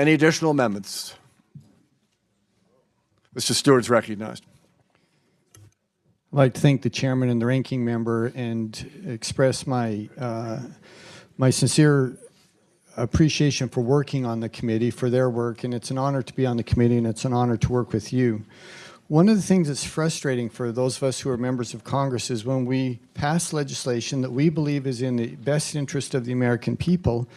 Any additional amendments? Mr. Stewart's recognized. I'd like to thank the chairman and the ranking member and express my my sincere appreciation for working on the committee, for their work, and it's an honor to be on the committee, and it's an honor to work with you. One of the things that's frustrating for those of us who are members of Congress is when we pass legislation that we believe is in the best interest of the American people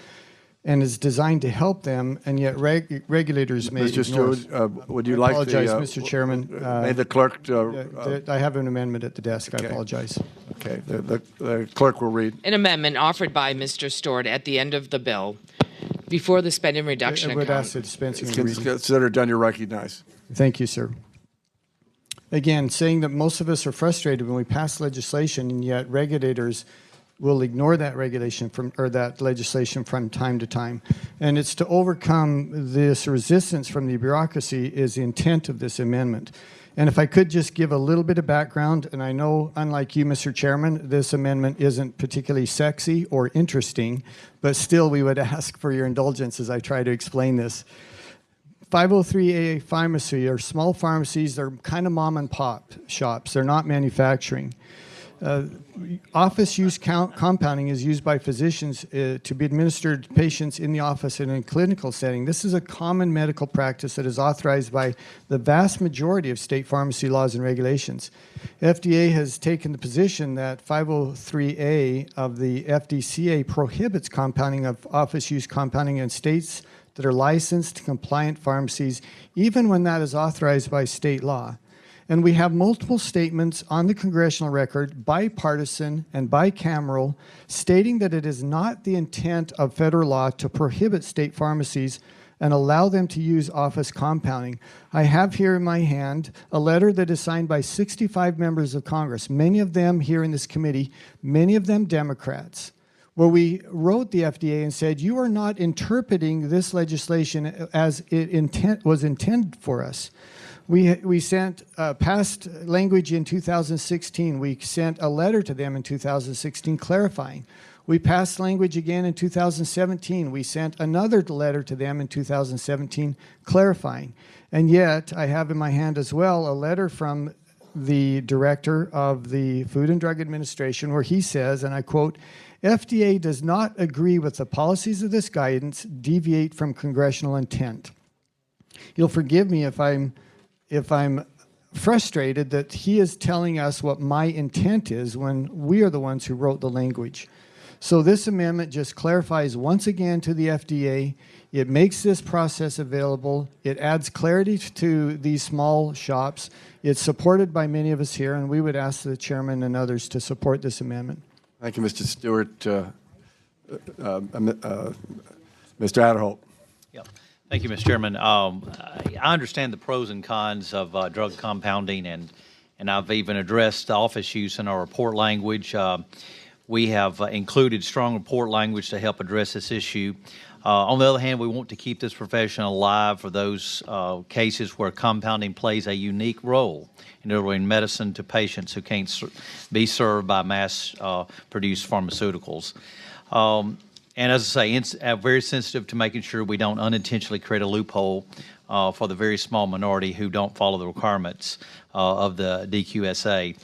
and is designed to help them, and yet regulators may Mr. ignore. Stewart, would you I like apologize, the, Mr. Chairman. may the clerk... I have an amendment at the desk. okay. I apologize. Okay, the clerk will read. An amendment offered by Mr. Stewart at the end of the bill before the spending reduction I would account. ask the dispensing It's of reading. considered done. You're recognized. Thank you, sir. Again, saying that most of us are frustrated when we pass legislation, and yet regulators will ignore that regulation or that legislation from time to time. And it's to overcome this resistance from the bureaucracy is the intent of this amendment. And if I could just give a little bit of background, and I know, unlike you, Mr. Chairman, this amendment isn't particularly sexy or interesting, but still we would ask for your indulgence as I try to explain this. 503A pharmacy are small pharmacies. They're kind of mom and pop shops. They're not manufacturing. Office use compounding is used by physicians to be administered to patients in the office and in a clinical setting. This is a common medical practice that is authorized by the vast majority of state pharmacy laws and regulations. FDA has taken the position that 503A of the FDCA prohibits compounding of office use compounding in states that are licensed compliant pharmacies, even when that is authorized by state law. And we have multiple statements on the congressional record, bipartisan and bicameral, stating that it is not the intent of federal law to prohibit state pharmacies and allow them to use office compounding. I have here in my hand a letter that is signed by 65 members of Congress, many of them here in this committee, many of them Democrats, where we wrote the FDA and said, you are not interpreting this legislation as it was intended for us. We sent passed language in 2016. We sent a letter to them in 2016 clarifying. We passed language again in 2017. We sent another letter to them in 2017 clarifying. And yet, I have in my hand as well a letter from the director of the Food and Drug Administration where he says, and I quote, FDA does not agree with the policies of this guidance deviate from congressional intent. You'll forgive me if I'm frustrated that he is telling us what my intent is when we are the ones who wrote the language. So this amendment just clarifies once again to the FDA, it makes this process available, it adds clarity to these small shops, it's supported by many of us here, and we would ask the chairman and others to support this amendment. Thank you, Mr. Stewart. Mr. Adderholt. Yep. Thank you, Mr. Chairman. I understand the pros and cons of drug compounding, and I've even addressed the office use in our report language. We have included strong report language to help address this issue. On the other hand, we want to keep this profession alive for those cases where compounding plays a unique role in delivering medicine to patients who can't be served by mass-produced pharmaceuticals. And as I say, very sensitive to making sure we don't unintentionally create a loophole for the very small minority who don't follow the requirements of the DQSA.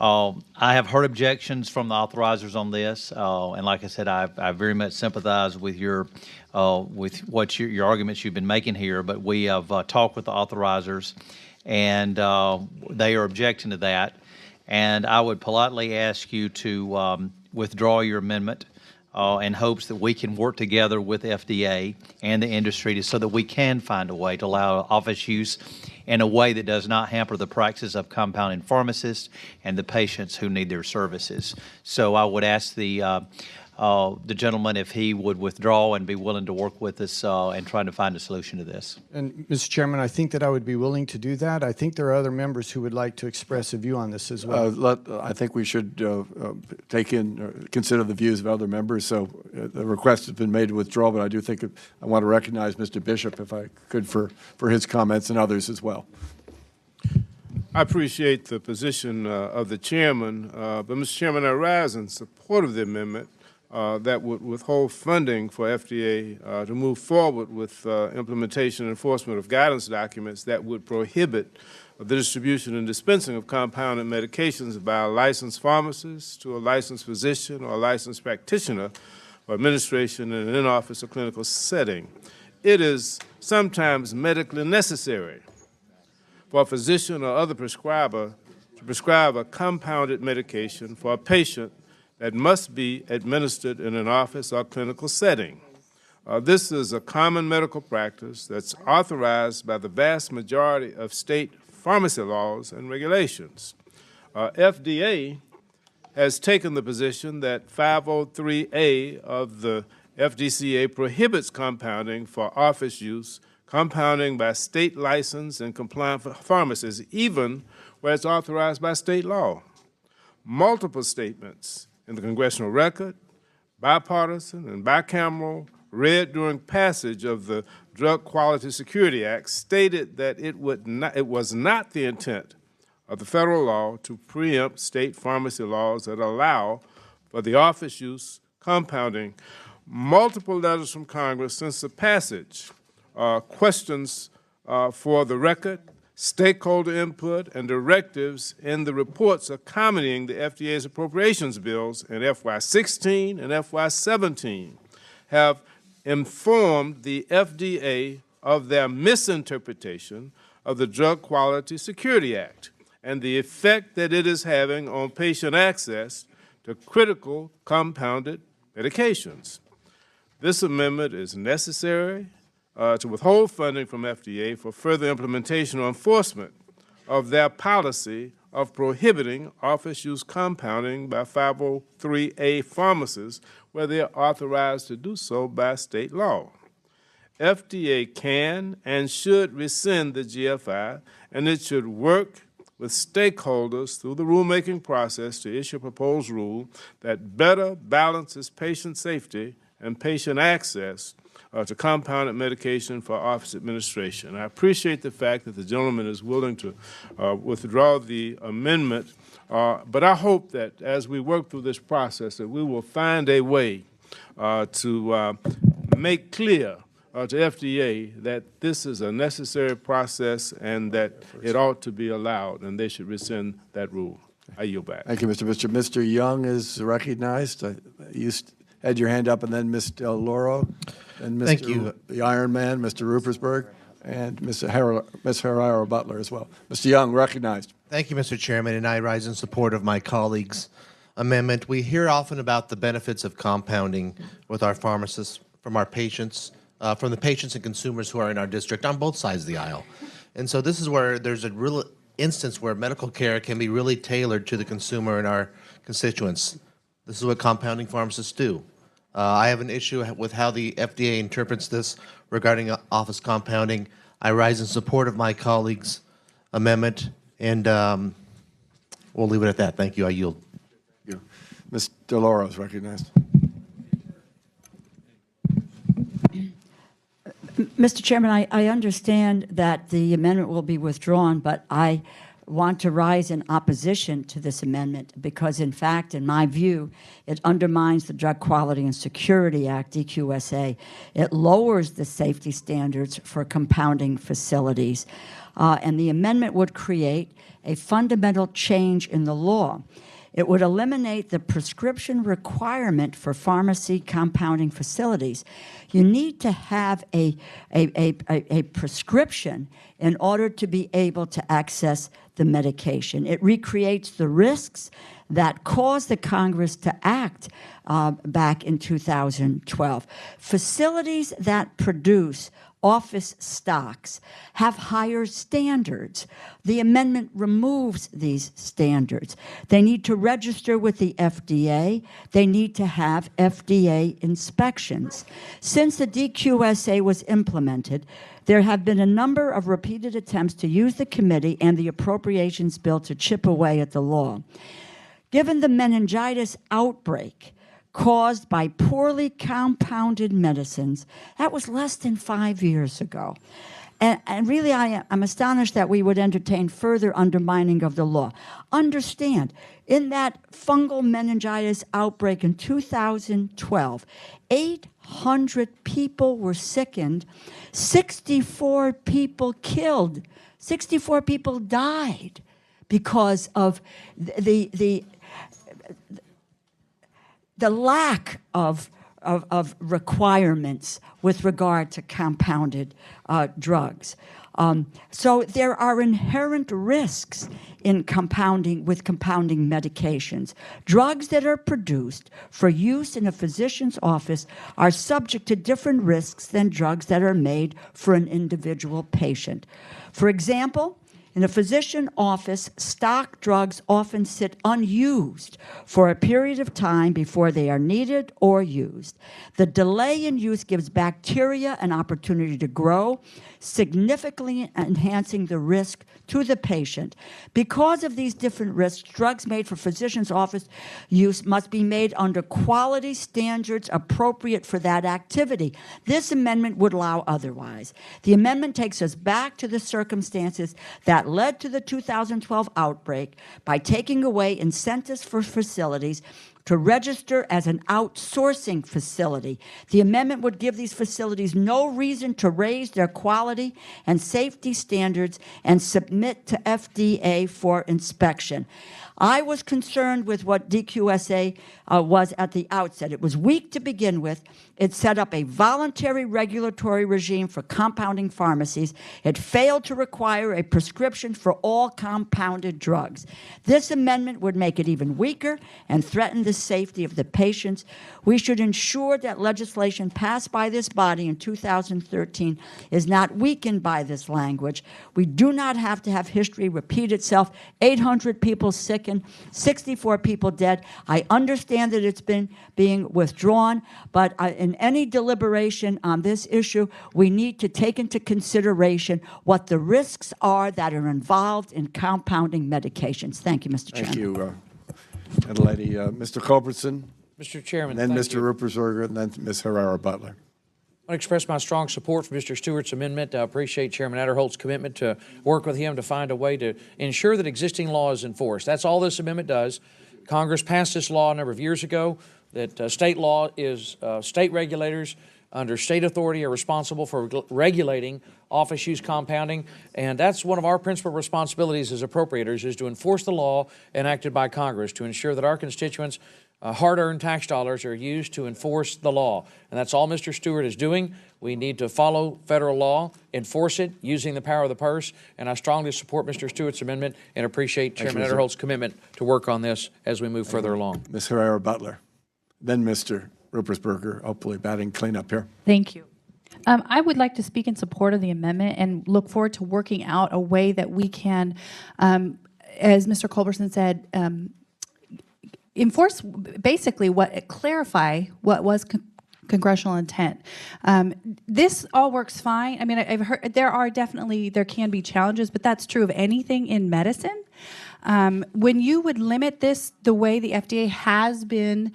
I have heard objections from the authorizers on this, and like I said, I very much sympathize with your arguments you've been making here. But we have talked with the authorizers, and they are objecting to that. And I would politely ask you to withdraw your amendment in hopes that we can work together with FDA and the industry so that we can find a way to allow office use in a way that does not hamper the practice of compounding pharmacists and the patients who need their services. So I would ask the gentleman if he would withdraw and be willing to work with us and trying to find a solution to this. And Mr. Chairman, I think that I would be willing to do that. I think there are other members who would like to express a view on this as well. I think we should consider the views of other members. So the request has been made to withdraw, but I do think I want to recognize Mr. Bishop, if I could, for his comments and others as well. I appreciate the position of the chairman, but Mr. Chairman, I rise in support of the amendment that would withhold funding for FDA to move forward with implementation and enforcement of guidance documents that would prohibit the distribution and dispensing of compounded medications by a licensed pharmacist to a licensed physician or a licensed practitioner for administration in an in-office or clinical setting. It is sometimes medically necessary for a physician or other prescriber to prescribe a compounded medication for a patient that must be administered in an office or clinical setting. This is a common medical practice that's authorized by the vast majority of state pharmacy laws and regulations. FDA has taken the position that 503A of the FDCA prohibits compounding for office use, compounding by state licensed and compliant pharmacies, even where it's authorized by state law. Multiple statements in the congressional record, bipartisan and bicameral, read during passage of the Drug Quality Security Act, stated that it was not the intent of the federal law to preempt state pharmacy laws that allow for the office use compounding. Multiple letters from Congress since the passage, questions for the record, stakeholder input, and directives in the reports accompanying the FDA's appropriations bills in FY16 and FY17 have informed the FDA of their misinterpretation of the Drug Quality Security Act and the effect that it is having on patient access to critical compounded medications. This amendment is necessary to withhold funding from FDA for further implementation or enforcement of their policy of prohibiting office-use compounding by 503A pharmacies where they are authorized to do so by state law. FDA can and should rescind the GFI, and it should work with stakeholders through the rulemaking process to issue a proposed rule that better balances patient safety and patient access to compounded medication for office administration. I appreciate the fact that the gentleman is willing to withdraw the amendment, but I hope that as we work through this process that we will find a way to make clear to FDA that this is a necessary process and that it ought to be allowed, and they should rescind that rule. I yield back. Thank you, Mr. Bishop. Mr. Young is recognized. You had your hand up, and then Ms. Del Loro, and Mr. Thank you. The Iron Man, Mr. Rupersberg, and Ms. Herrera Butler as well. Mr. Young, recognized. Thank you, Mr. Chairman, and I rise in support of my colleague's amendment. We hear often about the benefits of compounding with our pharmacists, from our patients, from the patients and consumers who are in our district on both sides of the aisle. And so this is where there's a real instance where medical care can be really tailored to the consumer and our constituents. This is what compounding pharmacists do. I have an issue with how the FDA interprets this regarding office compounding. I rise in support of my colleague's amendment, and we'll leave it at that. Thank you. I yield. Thank you. Ms. Del Loro is recognized. Mr. Chairman, I understand that the amendment will be withdrawn, but I want to rise in opposition to this amendment because, in fact, in my view, it undermines the Drug Quality and Security Act, DQSA. It lowers the safety standards for compounding facilities, and the amendment would create a fundamental change in the law. It would eliminate the prescription requirement for pharmacy compounding facilities. You need to have a prescription in order to be able to access the medication. It recreates the risks that caused the Congress to act back in 2012. Facilities that produce office stocks have higher standards. The amendment removes these standards. They need to register with the FDA. They need to have FDA inspections. Since the DQSA was implemented, there have been a number of repeated attempts to use the committee and the appropriations bill to chip away at the law. Given the meningitis outbreak caused by poorly compounded medicines, that was less than 5 years ago, And really, I'm astonished that we would entertain further undermining of the law. Understand, in that fungal meningitis outbreak in 2012, 800 people were sickened, 64 people killed, 64 people died because of the lack of requirements with regard to compounded drugs. So there are inherent risks in compounding medications. Drugs that are produced for use in a physician's office are subject to different risks than drugs that are made for an individual patient. For example, in a physician office, stock drugs often sit unused for a period of time before they are needed or used. The delay in use gives bacteria an opportunity to grow, significantly enhancing the risk to the patient. Because of these different risks, drugs made for physician's office use must be made under quality standards appropriate for that activity. This amendment would allow otherwise. The amendment takes us back to the circumstances that led to the 2012 outbreak by taking away incentives for facilities to register as an outsourcing facility. The amendment would give these facilities no reason to raise their quality and safety standards and submit to FDA for inspection. I was concerned with what DQSA was at the outset. It was weak to begin with. It set up a voluntary regulatory regime for compounding pharmacies. It failed to require a prescription for all compounded drugs. This amendment would make it even weaker and threaten the safety of the patients. We should ensure that legislation passed by this body in 2013 is not weakened by this language. We do not have to have history repeat itself. 800 people sickened, 64 people dead. I understand that it's been being withdrawn, but in any deliberation on this issue, we need to take into consideration what the risks are that are involved in compounding medications. Thank you, Mr. Chairman. Thank you, Lady. Mr. Culbertson, Mr. Chairman, then thank Mr. you. Rupersberger, and then Ms. Herrera-Butler. I want to express my strong support for Mr. Stewart's amendment. I appreciate Chairman Adderholt's commitment to work with him to find a way to ensure that existing law is enforced. That's all this amendment does. Congress passed this law a number of years ago that state law is state regulators under state authority are responsible for regulating office use compounding, and that's one of our principal responsibilities as appropriators is to enforce the law enacted by Congress to ensure that our constituents' hard-earned tax dollars are used to enforce the law. And that's all Mr. Stewart is doing. We need to follow federal law, enforce it, using the power of the purse, and I strongly support Mr. Stewart's amendment and appreciate Chairman Adderholt's commitment to work on this as we move further along. Ms. Herrera-Butler, then Mr. Rupersberger, hopefully batting cleanup here. Thank you. I would like to speak in support of the amendment and look forward to working out a way that we can, as Mr. Culbertson said, enforce basically clarify what was congressional intent. This all works fine. I mean, I've heard there can be challenges, but that's true of anything in medicine. When you would limit this the way the FDA has been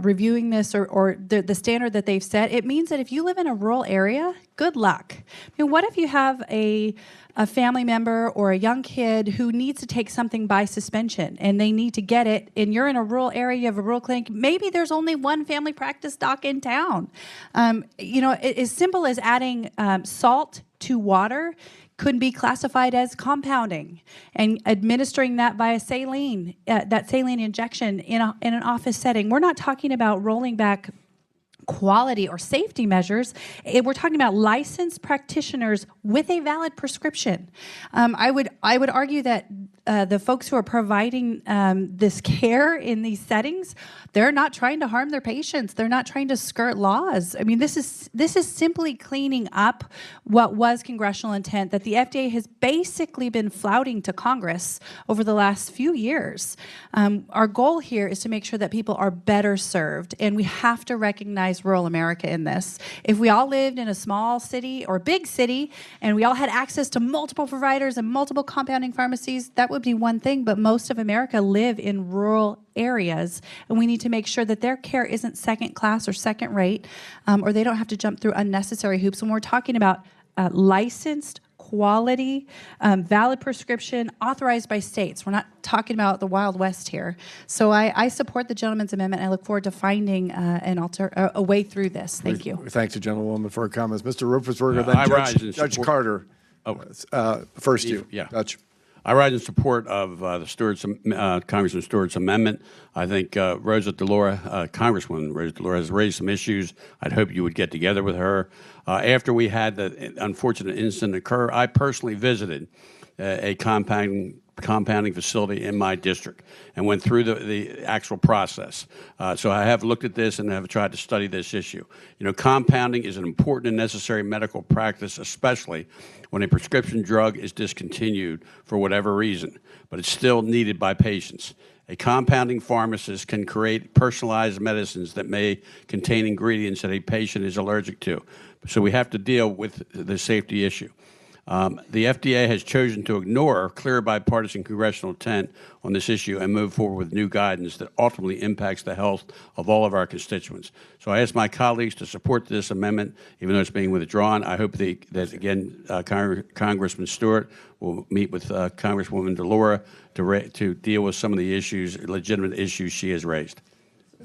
reviewing this or the standard that they've set, it means that if you live in a rural area, good luck. I mean, what if you have a family member or a young kid who needs to take something by suspension and they need to get it, and you're in a rural area, you have a rural clinic, maybe there's only one family practice doc in town. As simple as adding salt to water could be classified as compounding, and administering that via saline, that saline injection in an office setting. We're not talking about rolling back quality or safety measures. We're talking about licensed practitioners with a valid prescription. I would argue that the folks who are providing this care in these settings, they're not trying to harm their patients. They're not trying to skirt laws. I mean, this is simply cleaning up what was congressional intent that the FDA has basically been flouting to Congress over the last few years. Our goal here is to make sure that people are better served, and we have to recognize rural America in this. If we all lived in a small city or big city and we all had access to multiple providers and multiple compounding pharmacies, that would be one thing, but most of America live in rural areas, and we need to make sure that their care isn't second class or second rate, or they don't have to jump through unnecessary hoops. When we're talking about licensed, quality, valid prescription authorized by states. We're not talking about the Wild West here. So I support the gentleman's amendment. I look forward to finding a way through this. Thank you. We thank the gentlewoman for her comments. Mr. Ruppersberger, I rise then in Judge support- Carter. First you. Yeah. Judge. I rise in support of the Congressman Stewart's amendment. I think Congresswoman Rosa DeLauro has raised some issues. I'd hope you would get together with her. After we had the unfortunate incident occur, I personally visited a compounding facility in my district and went through the actual process. So I have looked at this and have tried to study this issue. You know, compounding is an important and necessary medical practice, especially when a prescription drug is discontinued for whatever reason, but it's still needed by patients. A compounding pharmacist can create personalized medicines that may contain ingredients that a patient is allergic to. So we have to deal with the safety issue. The FDA has chosen to ignore clear bipartisan congressional intent on this issue and move forward with new guidance that ultimately impacts the health of all of our constituents. So I ask my colleagues to support this amendment, even though it's being withdrawn. I hope that again, Congressman Stewart will meet with Congresswoman DeLauro to deal with some of the issues, legitimate issues she has raised.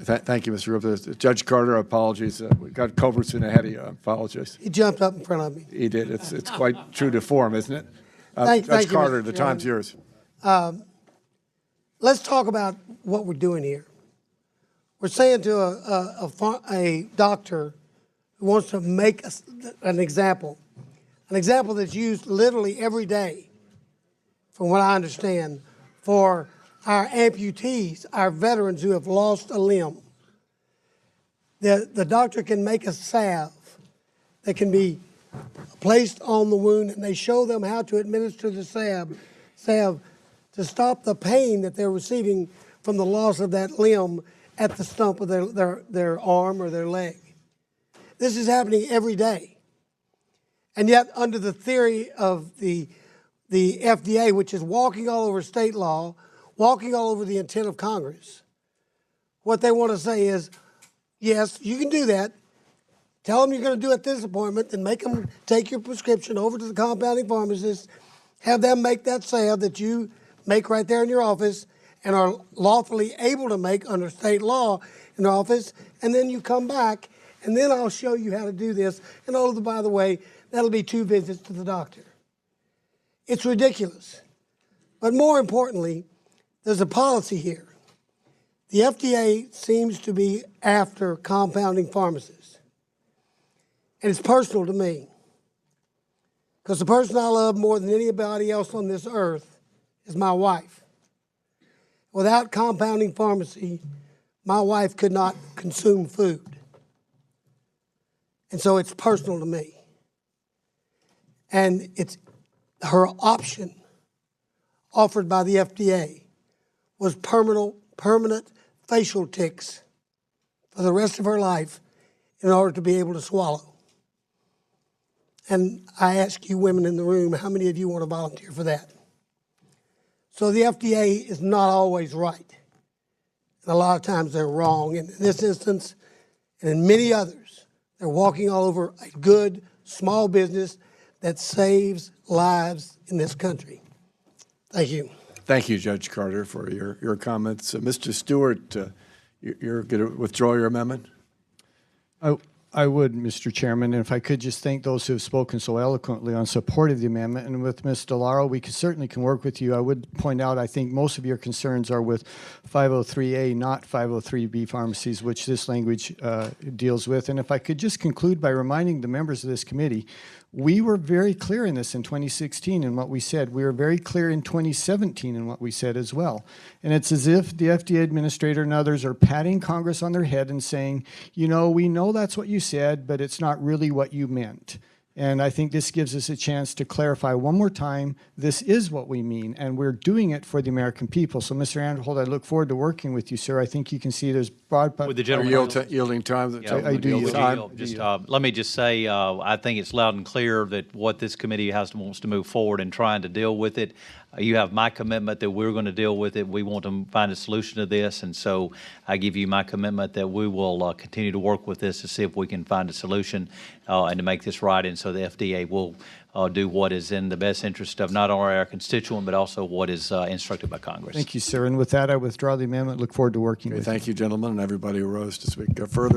Thank you, Mr. Rupert. Judge Carter, apologies. We got Culbertson ahead of you. I apologize. He jumped up in front of me. He did. It's quite true to form, isn't it? Thank Judge you, Carter, Mr. the time's yours. Let's talk about what we're doing here. We're saying to a doctor who wants to make an example that's used literally every day, from what I understand, for our amputees, our veterans who have lost a limb. The doctor can make a salve that can be placed on the wound, and they show them how to administer the salve to stop the pain that they're receiving from the loss of that limb at the stump of their arm or their leg. This is happening every day. And yet, under the theory of the FDA, which is walking all over state law, walking all over the intent of Congress, what they want to say is, yes, you can do that. Tell them you're going to do it at this appointment, and make them take your prescription over to the compounding pharmacist, have them make that salve that you make right there in your office and are lawfully able to make under state law in the office, and then you come back, and then I'll show you how to do this. And oh, by the way, that'll be 2 visits to the doctor. It's ridiculous. But more importantly, there's a policy here. The FDA seems to be after compounding pharmacists. And it's personal to me. Because the person I love more than anybody else on this earth is my wife. Without compounding pharmacy, my wife could not consume food. And so it's personal to me. And it's her option offered by the FDA was permanent facial tics for the rest of her life in order to be able to swallow. And I ask you women in the room, how many of you want to volunteer for that? So the FDA is not always right. And a lot of times they're wrong. And in this instance, and in many others, they're walking all over a good small business that saves lives in this country. Thank you. Thank you, Judge Carter, for your comments. Mr. Stewart, you're going to withdraw your amendment? I would, Mr. Chairman, and if I could just thank those who have spoken so eloquently on support of the amendment. And with Ms. DeLauro, we certainly can work with you. I would point out, I think most of your concerns are with 503A, not 503B pharmacies, which this language deals with. And if I could just conclude by reminding the members of this committee, we were very clear in this in 2016 in what we said. We were very clear in 2017 in what we said as well. And it's as if the FDA administrator and others are patting Congress on their head and saying, you know, we know that's what you said, but it's not really what you meant. And I think this gives us a chance to clarify one more time, this is what we mean, and we're doing it for the American people. So, Mr. Anderholt, I look forward to working with you, sir. I think you can see there's broad... With the gentleman... Yielding time? Yeah, I do yield time. Let me just say, I think it's loud and clear that what this committee wants to move forward and trying to deal with it. You have my commitment that we're going to deal with it. We want to find a solution to this, and so I give you my commitment that we will continue to work with this to see if we can find a solution and to make this right, and so the FDA will do what is in the best interest of not only our constituent, but also what is instructed by Congress. Thank you, sir. And with that, I withdraw the amendment. Look forward to working with you. Thank you, gentlemen, and everybody who rose to speak further.